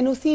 NOC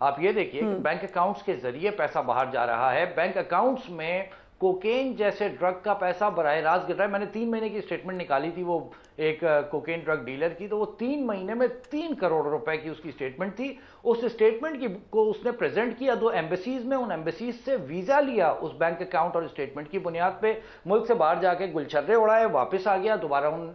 آپ یہ دیکھیے کہ بینک اکاؤنٹس کے ذریعے پیسہ باہر جا رہا ہے، بینک اکاؤنٹس میں کوکین جیسے ڈرگ کا پیسہ براہ راست گر رہا ہے. میں نے 3 مہینے کی اسٹیٹمنٹ نکالی تھی وہ ایک کوکین ڈرگ ڈیلر کی، تو وہ 3 مہینے میں 3 کروڑ روپے کی اس کی اسٹیٹمنٹ تھی. اس اسٹیٹمنٹ کی کو اس نے پریزنٹ کیا 2 ایمبیسیز میں، ان ایمبیسیز سے ویزا لیا اس بینک اکاؤنٹ اور اسٹیٹمنٹ کی بنیاد پہ، ملک سے باہر جا کے گلچھرے اڑائے، واپس آ گیا، دوبارہ ان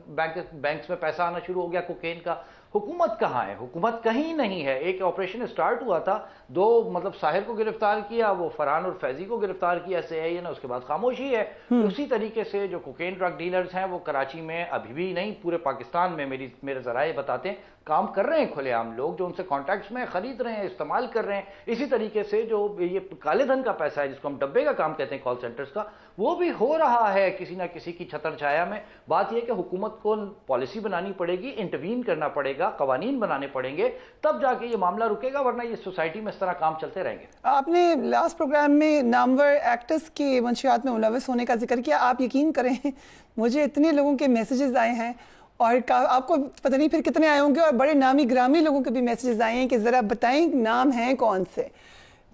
بینکس میں پیسہ آنا شروع ہو گیا کوکین کا. حکومت کہاں ہے؟ حکومت کہیں نہیں ہے. ایک آپریشن سٹارٹ ہوا تھا، 2 ساحر کو گرفتار کیا، وہ فرحان اور فیضی کو گرفتار کیا CIA نے، اس کے بعد خاموشی ہے. اسی طریقے سے جو کوکین ڈرگ ڈیلرز ہیں وہ کراچی میں ابھی بھی نہیں، پورے پاکستان میں میرے ذرائع بتاتے ہیں کام کر رہے ہیں کھلے عام لوگ جو ان سے کانٹیکٹس میں خرید رہے ہیں، استعمال کر رہے ہیں. اسی طریقے سے جو یہ کالے دھن کا پیسہ ہے جس کو ہم ڈبے کا کام کہتے ہیں کال سینٹرز کا، وہ بھی ہو رہا ہے کسی نہ کسی کی چھتر چھایا میں. بات یہ کہ حکومت کو پالیسی بنانی پڑے گی، انٹروین کرنا پڑے گا، قوانین بنانے پڑیں گے، تب جا کے یہ معاملہ رکے گا، ورنہ یہ سوسائٹی میں اس طرح کام چلتے رہیں گے. آپ نے لاسٹ پروگرام میں نامور ایکٹرز کے منشیات میں ملوث ہونے کا ذکر کیا. آپ یقین کریں مجھے اتنے لوگوں کے میسیجز آئے ہیں، اور آپ کو پتہ نہیں پھر کتنے آئے ہوں گے، اور بڑے نامی گرامی لوگوں کے بھی میسیجز آئے ہیں کہ ذرا بتائیں نام ہیں کون سے.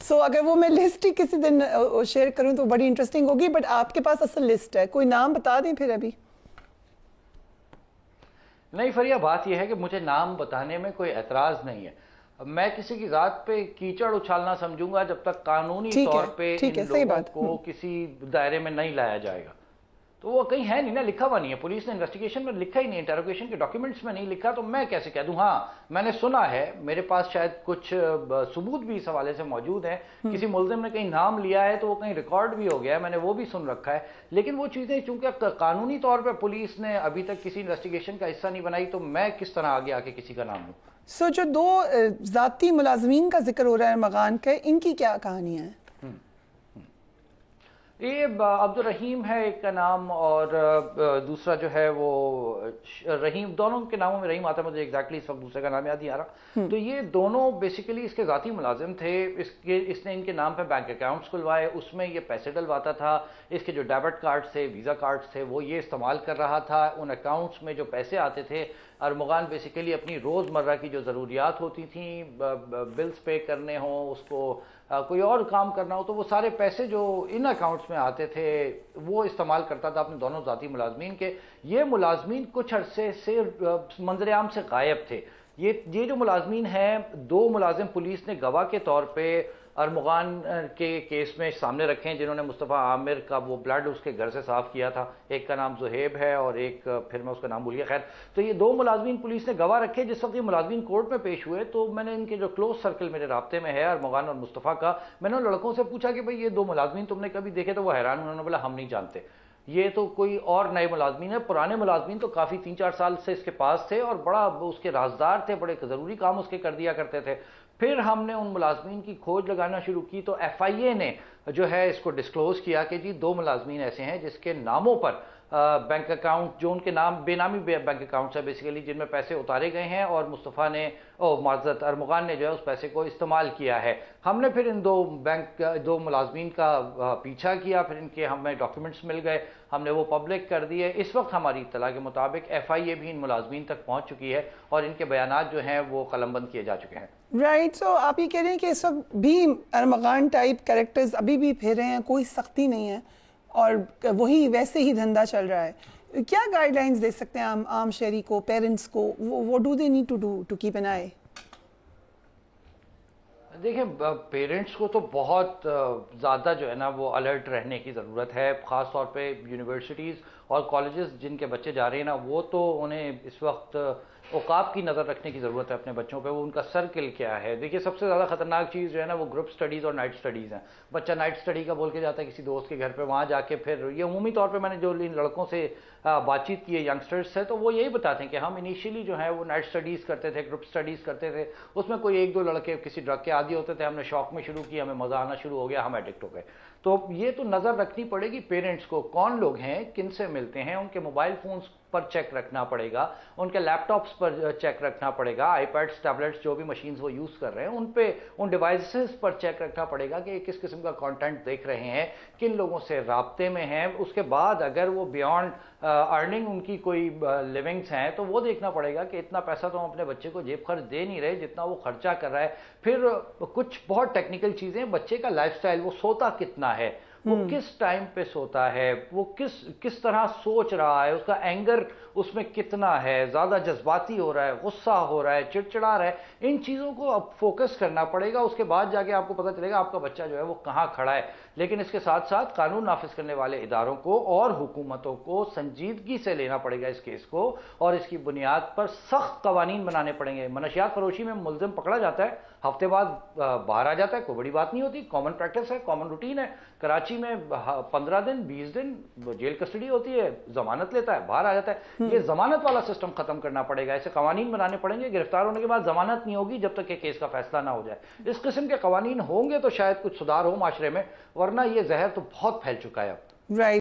سو اگر وہ میں لسٹ ہی کسی دن شیئر کروں تو بڑی انٹرسٹنگ ہوگی، بٹ آپ کے پاس اصل لسٹ ہے، کوئی نام بتا دیں پھر. ابھی نہیں فریہ، بات یہ ہے کہ مجھے نام بتانے میں کوئی اعتراض نہیں ہے. میں کسی کی ذات پہ کیچڑ اچھالنا سمجھوں گا جب تک قانونی طور پہ ان لوگوں کو کسی دائرے میں نہیں لایا جائے گا. تو وہ کہیں ہے نہیں نا، لکھا ہوا نہیں ہے، پولیس نے انویسٹیگیشن میں لکھا ہی نہیں، انٹروگیشن کے ڈاکیومنٹس میں نہیں لکھا، تو میں کیسے کہہ دوں؟ ہاں میں نے سنا ہے، میرے پاس شاید کچھ ثبوت بھی اس حوالے سے موجود ہیں، کسی ملزم نے کہیں نام لیا ہے تو وہ کہیں ریکارڈ بھی ہو گیا ہے، میں نے وہ بھی سن رکھا ہے. لیکن وہ چیزیں چونکہ قانونی طور پہ پولیس نے ابھی تک کسی انویسٹیگیشن کا حصہ نہیں بنائی، تو میں کس طرح آگے آ کے کسی کا نام لوں؟ سو جو 2 ذاتی ملازمین کا ذکر ہو رہا ہے ارمغان کا، ان کی کیا کہانیاں ہیں؟ یہ عبد الرحیم ہے ایک کا نام، اور دوسرا جو ہے وہ رحیم. دونوں کے ناموں میں رحیم آتا ہے، مجھے ایگزیکٹلی اس وقت دوسرے کا نام یاد نہیں آ رہا. تو یہ دونوں بیسیکلی اس کے ذاتی ملازم تھے. اس نے ان کے نام پہ بینک اکاؤنٹس کھلوائے، اس میں یہ پیسے ڈلواتا تھا. اس کے جو ڈیبٹ کارڈز تھے، ویزا کارڈز تھے، وہ یہ استعمال کر رہا تھا. ان اکاؤنٹس میں جو پیسے آتے تھے، ارمغان بیسیکلی اپنی روزمرہ کی جو ضروریات ہوتی تھیں، بلز پے کرنے ہوں، اس کو کوئی اور کام کرنا ہو، تو وہ سارے پیسے جو ان اکاؤنٹس میں آتے تھے وہ استعمال کرتا تھا اپنے دونوں ذاتی ملازمین کے. یہ ملازمین کچھ عرصے سے منظر عام سے غائب تھے. یہ جو ملازمین ہیں، 2 ملازم پولیس نے گواہ کے طور پہ ارمغان کے کیس میں سامنے رکھے ہیں، جنہوں نے مصطفیٰ عامر کا وہ بلڈ اس کے گھر سے صاف کیا تھا. ایک کا نام زہیب ہے اور ایک پھر میں اس کا نام بھول گیا. خیر، تو یہ 2 ملازمین پولیس نے گواہ رکھے. جس وقت یہ ملازمین کورٹ میں پیش ہوئے تو میں نے ان کے جو کلوز سرکل میرے رابطے میں ہے ارمغان اور مصطفیٰ کا، میں نے ان لڑکوں سے پوچھا کہ بھئی یہ 2 ملازمین تم نے کبھی دیکھے؟ تو وہ حیران، انہوں نے بولا ہم نہیں جانتے، یہ تو کوئی اور نئے ملازمین ہیں. پرانے ملازمین تو کافی 3-4 سال سے اس کے پاس تھے اور بڑا اس کے رازدار تھے، بڑے ضروری کام اس کے کر دیا کرتے تھے. پھر ہم نے ان ملازمین کی کھوج لگانا شروع کی تو FIA نے جو ہے اس کو ڈسکلوز کیا کہ جی 2 ملازمین ایسے ہیں جس کے ناموں پر بینک اکاؤنٹ، جو ان کے نام بے نامی بینک اکاؤنٹس ہیں بیسیکلی، جن میں پیسے اتارے گئے ہیں، اور مصطفیٰ نے معذرت ارمغان نے جو ہے اس پیسے کو استعمال کیا ہے. ہم نے پھر ان 2 ملازمین کا پیچھا کیا، پھر ان کے ہمیں ڈاکیومنٹس مل گئے، ہم نے وہ پبلک کر دیے. اس وقت ہماری اطلاع کے مطابق FIA بھی ان ملازمین تک پہنچ چکی ہے اور ان کے بیانات جو ہیں وہ قلم بند کیے جا چکے ہیں. رائٹ. سو آپ یہ کہہ رہے ہیں کہ اس وقت بھی ارمغان ٹائپ کریکٹرز ابھی بھی پھر رہے ہیں، کوئی سختی نہیں ہے اور وہی ویسے ہی دھندا چل رہا ہے. کیا گائیڈ لائنز دے سکتے ہیں عام شہری کو، پیرنٹس کو؟ what do they need to do to keep an eye؟ دیکھیں، پیرنٹس کو تو بہت زیادہ جو ہے نا وہ الرٹ رہنے کی ضرورت ہے. خاص طور پہ یونیورسٹیز اور کالجز جن کے بچے جا رہے ہیں نا، وہ تو انہیں اس وقت اوقاف کی نظر رکھنے کی ضرورت ہے اپنے بچوں پہ. وہ ان کا سرکل کیا ہے. دیکھیے، سب سے زیادہ خطرناک چیز جو ہے نا وہ گروپ سٹڈیز اور نائٹ سٹڈیز ہیں. بچہ نائٹ سٹڈی کا بول کے جاتا ہے کسی دوست کے گھر پہ، وہاں جا کے پھر یہ عمومی طور پہ میں نے جو ان لڑکوں سے بات چیت کی ہے، ینگسٹرز سے، تو وہ یہی بتاتے ہیں کہ ہم انیشیلی جو ہے وہ نائٹ سٹڈیز کرتے تھے، گروپ سٹڈیز کرتے تھے. اس میں کوئی 1-2 لڑکے کسی ڈرگ کے عادی ہوتے تھے، ہم نے شوق میں شروع کی، ہمیں مزہ آنا شروع ہو گیا، ہم ایڈکٹ ہو گئے. تو یہ تو نظر رکھنی پڑے گی پیرنٹس کو، کون لوگ ہیں، کن سے ملتے ہیں، ان کے موبائل فونز پر چیک رکھنا پڑے گا, ان کے لیپ ٹاپس پر چیک رکھنا پڑے گا, آئی پیڈس, ٹیبلیٹس, جو بھی مشینز وہ یوز کر رہے ہیں ان پہ, ان ڈیوائسز پر چیک رکھنا پڑے گا کہ کس قسم کا کانٹینٹ دیکھ رہے ہیں, کن لوگوں سے رابطے میں ہیں. اس کے بعد اگر وہ بیانڈ ارننگ ان کی کوئی لیونگز ہیں تو وہ دیکھنا پڑے گا کہ اتنا پیسہ تو ہم اپنے بچے کو جیب خرچ دے نہیں رہے جتنا وہ خرچہ کر رہا ہے. پھر کچھ بہت ٹیکنیکل چیزیں, بچے کا لائف سٹائل, وہ سوتا کتنا ہے, وہ کس ٹائم پہ سوتا ہے, وہ کس طرح سوچ رہا ہے, اس کا اینگر اس میں کتنا ہے, زیادہ جذباتی ہو رہا ہے, غصہ ہو رہا ہے, چڑچڑا رہا ہے, ان چیزوں کو اب فوکس کرنا پڑے گا. اس کے بعد جا کے آپ کو پتہ چلے گا آپ کا بچہ جو ہے وہ کہاں کھڑا ہے. لیکن اس کے ساتھ ساتھ قانون نافذ کرنے والے اداروں کو اور حکومتوں کو سنجیدگی سے لینا پڑے گا اس کیس کو, اور اس کی بنیاد پر سخت قوانین بنانے پڑیں گے. منشیات فروشی میں ملزم پکڑا جاتا ہے, ہفتے بعد باہر آ جاتا ہے, کوئی بڑی بات نہیں ہوتی, کامن پریکٹس ہے, کامن روٹین ہے. کراچی میں 15 دن 20 دن جیل کسٹڈی ہوتی ہے, ضمانت لیتا ہے, باہر آ جاتا ہے. یہ ضمانت والا سسٹم ختم کرنا پڑے گا, ایسے قوانین بنانے پڑیں گے. گرفتار ہونے کے بعد ضمانت نہیں ہوگی جب تک کہ کیس کا فیصلہ نہ ہو جائے. اس قسم کے قوانین ہوں گے تو شاید کچھ سدھار ہو معاشرے میں, ورنہ یہ زہر تو بہت پھیل چکا ہے اب. رائٹ.